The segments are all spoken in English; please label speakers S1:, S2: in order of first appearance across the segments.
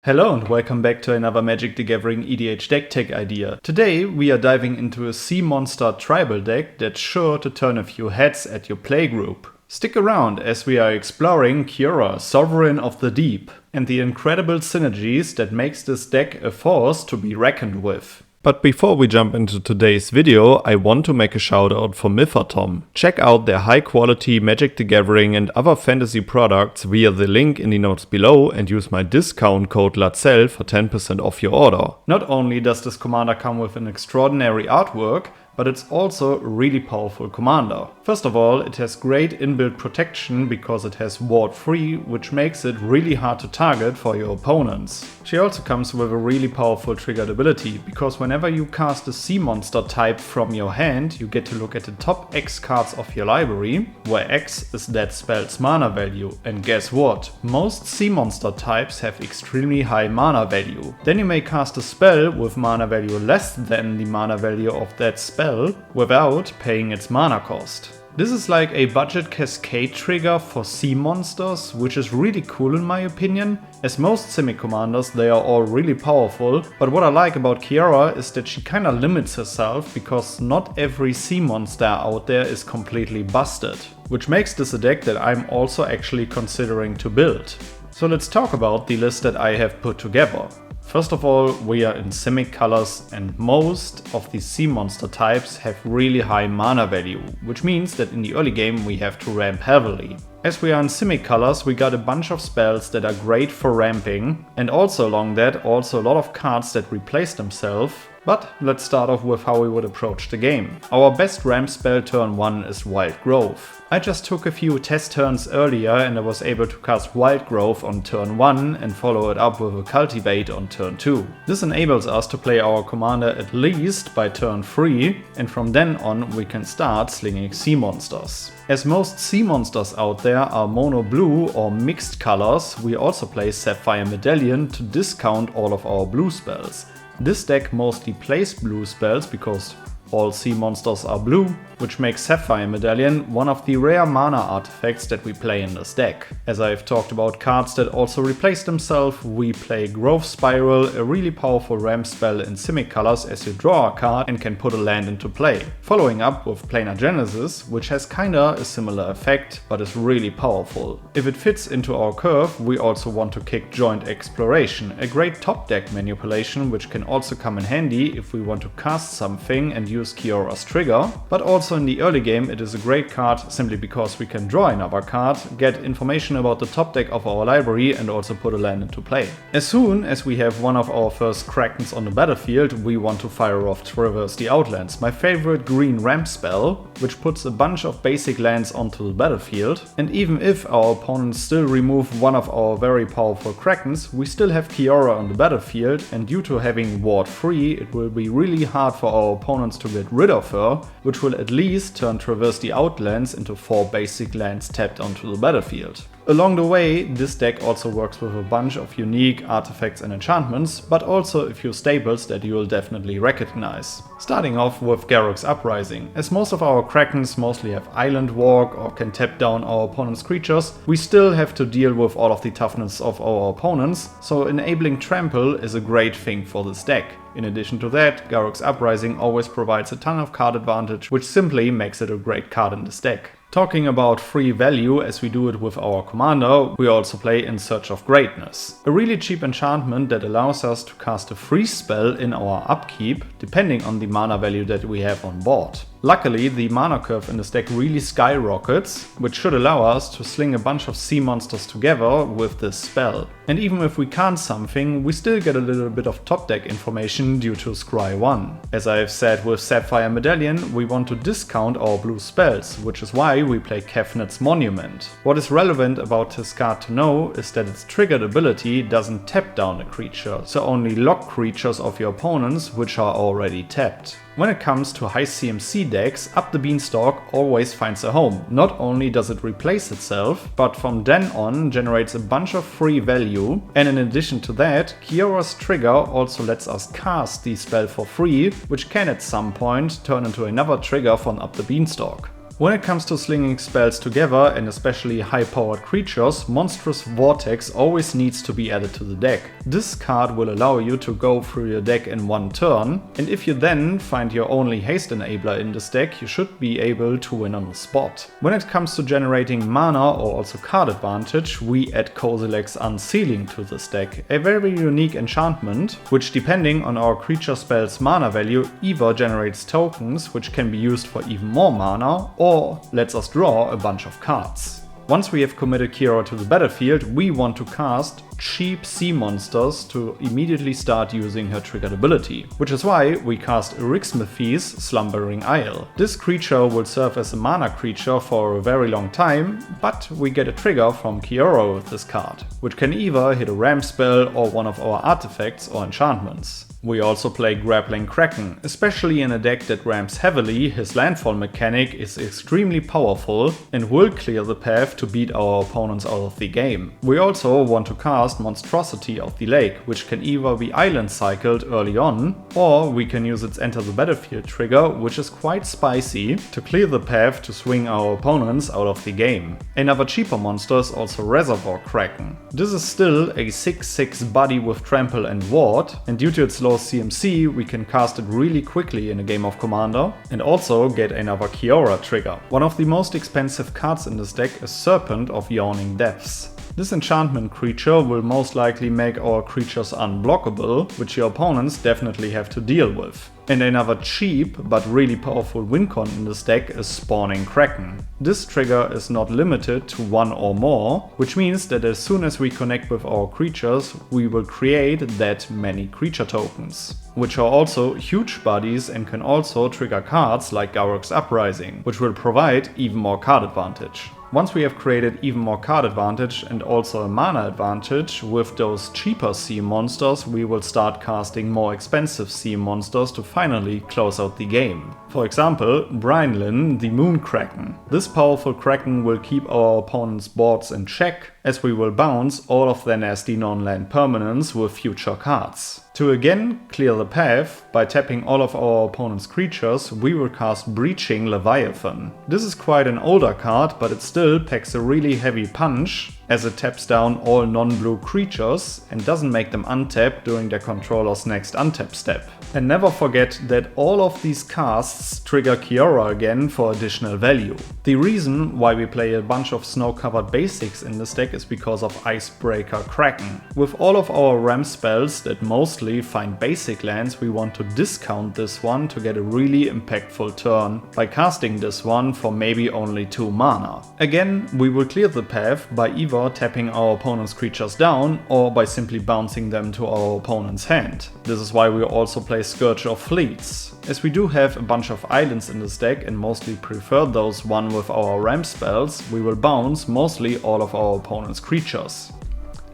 S1: Hello and welcome back to another Magic the Gathering EDH deck tech idea. Today we are diving into a Seamonster tribal deck that's sure to turn a few heads at your playgroup. Stick around as we are exploring Kiora, Sovereign of the Deep, and the incredible synergies that makes this deck a force to be reckoned with. But before we jump into today's video, I want to make a shout out for Mythatom. Check out their high quality Magic the Gathering and other fantasy products via the link in the notes below and use my discount code LATSEL for 10% off your order. Not only does this commander come with an extraordinary artwork, but it's also a really powerful commander. First of all, it has great inbuilt protection because it has ward free, which makes it really hard to target for your opponents. She also comes with a really powerful triggered ability, because whenever you cast a Seamonster type from your hand, you get to look at the top X cards of your library, where X is that spell's mana value. And guess what? Most Seamonster types have extremely high mana value. Then you may cast a spell with mana value less than the mana value of that spell without paying its mana cost. This is like a budget cascade trigger for Seamonsters, which is really cool in my opinion. As most semi-commanders, they are all really powerful, but what I like about Kiora is that she kinda limits herself because not every Seamonster out there is completely busted, which makes this a deck that I'm also actually considering to build. So let's talk about the list that I have put together. First of all, we are in Simic colors and most of the Seamonster types have really high mana value, which means that in the early game we have to ramp heavily. As we are in Simic colors, we got a bunch of spells that are great for ramping, and also along that also a lot of cards that replace themselves. But let's start off with how we would approach the game. Our best ramp spell turn 1 is Wild Growth. I just took a few test turns earlier and I was able to cast Wild Growth on turn 1 and follow it up with a Cultivate on turn 2. This enables us to play our commander at least by turn 3, and from then on we can start slinging Seamonsters. As most Seamonsters out there are mono blue or mixed colors, we also play Sapphire Medallion to discount all of our blue spells. This deck mostly plays blue spells because all Seamonsters are blue, which makes Sapphire Medallion one of the rare mana artifacts that we play in this deck. As I've talked about cards that also replace themselves, we play Growth Spiral, a really powerful ramp spell in Simic colors as you draw a card and can put a land into play. Following up with Planar Genesis, which has kinda a similar effect, but is really powerful. If it fits into our curve, we also want to kick Joint Exploration, a great top deck manipulation which can also come in handy if we want to cast something and use Kiora's trigger, but also in the early game it is a great card simply because we can draw another card, get information about the top deck of our library and also put a land into play. As soon as we have one of our first Krakens on the battlefield, we want to fire off Traverse the Outlands, my favorite green ramp spell, which puts a bunch of basic lands onto the battlefield. And even if our opponents still remove one of our very powerful Krakens, we still have Kiora on the battlefield, and due to having ward free, it will be really hard for our opponents to get rid of her, which will at least turn Traverse the Outlands into 4 basic lands tapped onto the battlefield. Along the way, this deck also works with a bunch of unique artifacts and enchantments, but also a few staples that you'll definitely recognize. Starting off with Garruk's Uprising. As most of our Krakens mostly have Island Walk or can tap down our opponent's creatures, we still have to deal with all of the toughness of our opponents, so enabling Trample is a great thing for this deck. In addition to that, Garruk's Uprising always provides a ton of card advantage, which simply makes it a great card in this deck. Talking about free value as we do it with our commander, we also play In Search of Greatness. A really cheap enchantment that allows us to cast a free spell in our upkeep, depending on the mana value that we have on board. Luckily, the mana curve in this deck really skyrockets, which should allow us to sling a bunch of Seamonsters together with this spell. And even if we can't something, we still get a little bit of top deck information due to Scry 1. As I have said with Sapphire Medallion, we want to discount our blue spells, which is why we play Kefnet's Monument. What is relevant about this card to know is that its triggered ability doesn't tap down a creature, so only lock creatures of your opponents which are already tapped. When it comes to high CMC decks, Up the Beanstalk always finds a home. Not only does it replace itself, but from then on generates a bunch of free value, and in addition to that, Kiora's trigger also lets us cast the spell for free, which can at some point turn into another trigger from Up the Beanstalk. When it comes to slinging spells together and especially high-powered creatures, Monstrous Vortex always needs to be added to the deck. This card will allow you to go through your deck in one turn, and if you then find your only haste enabler in this deck, you should be able to win on the spot. When it comes to generating mana or also card advantage, we add Kozilek's Unsealing to this deck, a very unique enchantment, which depending on our creature spell's mana value either generates tokens which can be used for even more mana or lets us draw a bunch of cards. Once we have committed Kiora to the battlefield, we want to cast cheap sea monsters to immediately start using her triggered ability, which is why we cast Erixmathi's Slumbering Isle. This creature will serve as a mana creature for a very long time, but we get a trigger from Kiora with this card, which can either hit a ram spell or one of our artifacts or enchantments. We also play Grappling Kraken. Especially in a deck that ramps heavily, his landfall mechanic is extremely powerful and will clear the path to beat our opponents out of the game. We also want to cast Monstrosity of the Lake, which can either be island cycled early on, or we can use its Enter the Battlefield trigger, which is quite spicy, to clear the path to swing our opponents out of the game. Another cheaper monster is also Reservoir Kraken. This is still a 6/6 body with trample and ward, and due to its low CMC, we can cast it really quickly in a game of Commander and also get another Kiora trigger. One of the most expensive cards in this deck is Serpent of Yawning Depths. This enchantment creature will most likely make our creatures unblockable, which your opponents definitely have to deal with. And another cheap but really powerful win con in this deck is Spawning Kraken. This trigger is not limited to one or more, which means that as soon as we connect with our creatures, we will create that many creature tokens, which are also huge bodies and can also trigger cards like Garruk's Uprising, which will provide even more card advantage. Once we have created even more card advantage and also a mana advantage with those cheaper sea monsters, we will start casting more expensive sea monsters to finally close out the game. For example, Brynlin, the Moon Kraken. This powerful Kraken will keep our opponent's boards in check, as we will bounce all of their nasty non-land permanents with future cards. To again clear the path, by tapping all of our opponent's creatures, we will cast Breaching Leviathan. This is quite an older card, but it still packs a really heavy punch, as it taps down all non-blue creatures and doesn't make them untap during their controller's next untap step. And never forget that all of these casts trigger Kiora again for additional value. The reason why we play a bunch of snow-covered basics in this deck is because of Icebreaker Kraken. With all of our ram spells that mostly find basic lands, we want to discount this one to get a really impactful turn by casting this one for maybe only 2 mana. Again, we will clear the path by either tapping our opponent's creatures down or by simply bouncing them to our opponent's hand. This is why we also play Scourge of Fleets. As we do have a bunch of islands in this deck and mostly prefer those one with our ram spells, we will bounce mostly all of our opponent's creatures.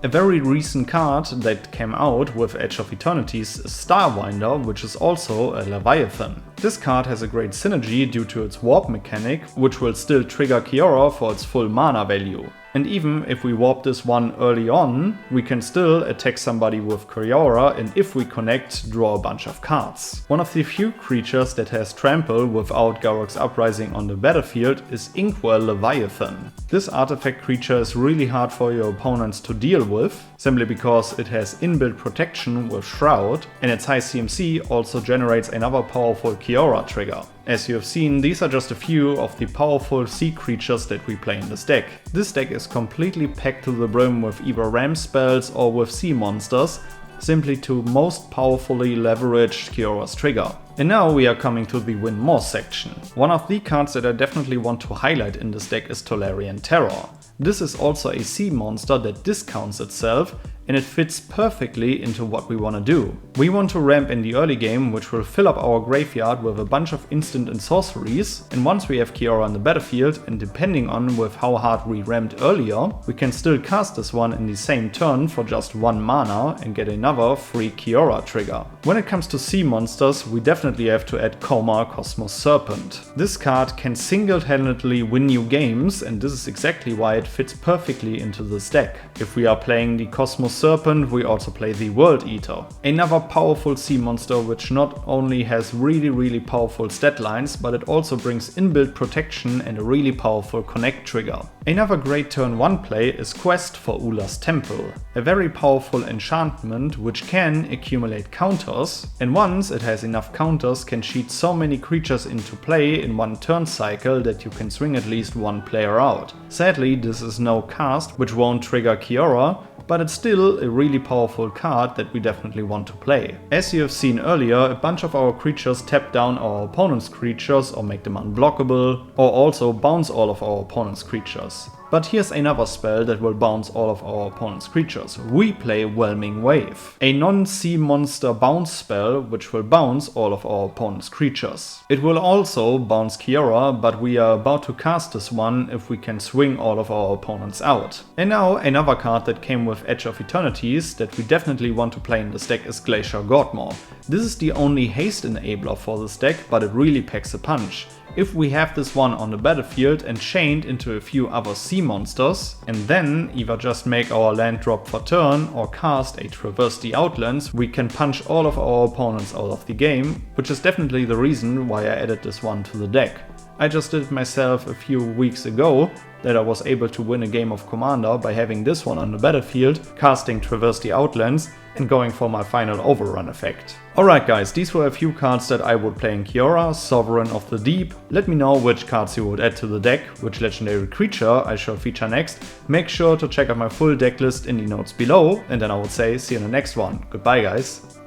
S1: A very recent card that came out with Edge of Eternities is Starwinder, which is also a Leviathan. This card has a great synergy due to its warp mechanic, which will still trigger Kiora for its full mana value. And even if we warp this one early on, we can still attack somebody with Kiora, and if we connect, draw a bunch of cards. One of the few creatures that has trample without Garruk's Uprising on the battlefield is Inkwell Leviathan. This artifact creature is really hard for your opponents to deal with, simply because it has inbuilt protection with Shroud, and its high CMC also generates another powerful Kiora trigger. As you have seen, these are just a few of the powerful sea creatures that we play in this deck. This deck is completely packed to the brim with either ram spells or with sea monsters, simply to most powerfully leverage Kiora's trigger. And now we are coming to the win more section. One of the cards that I definitely want to highlight in this deck is Tolarian Terror. This is also a sea monster that discounts itself, and it fits perfectly into what we want to do. We want to ramp in the early game, which will fill up our graveyard with a bunch of instant and sorceries, and once we have Kiora on the battlefield, and depending on with how hard we ramped earlier, we can still cast this one in the same turn for just 1 mana and get another free Kiora trigger. When it comes to sea monsters, we definitely have to add Koma Cosmos Serpent. This card can single-handedly win you games, and this is exactly why it fits perfectly into this deck. If we are playing the Cosmos Serpent we also play the World Eater, another powerful sea monster which not only has really powerful stat lines, but it also brings inbuilt protection and a really powerful connect trigger. Another great turn 1 play is Quest for Ula's Temple, a very powerful enchantment which can accumulate counters, and once it has enough counters can cheat so many creatures into play in one turn cycle that you can swing at least one player out. Sadly, this is no cast which won't trigger Kiora, but it's still a really powerful card that we definitely want to play. As you have seen earlier, a bunch of our creatures tap down our opponent's creatures or make them unblockable, or also bounce all of our opponent's creatures. But here's another spell that will bounce all of our opponent's creatures. We play Whelming Wave, a non-sea monster bounce spell which will bounce all of our opponent's creatures. It will also bounce Kiora, but we are about to cast this one if we can swing all of our opponents out. And now another card that came with Edge of Eternities that we definitely want to play in this deck is Glacier Godmaw. This is the only haste enabler for this deck, but it really packs a punch. If we have this one on the battlefield and chained into a few other sea monsters, and then either just make our land drop for turn or cast a Traverse the Outlands, we can punch all of our opponents out of the game, which is definitely the reason why I added this one to the deck. I just did it myself a few weeks ago, that I was able to win a game of Commander by having this one on the battlefield, casting Traverse the Outlands, and going for my final overrun effect. Alright guys, these were a few cards that I would play in Kiora, Sovereign of the Deep. Let me know which cards you would add to the deck, which legendary creature I shall feature next. Make sure to check out my full deck list in the notes below, and then I would say see you in the next one. Goodbye guys.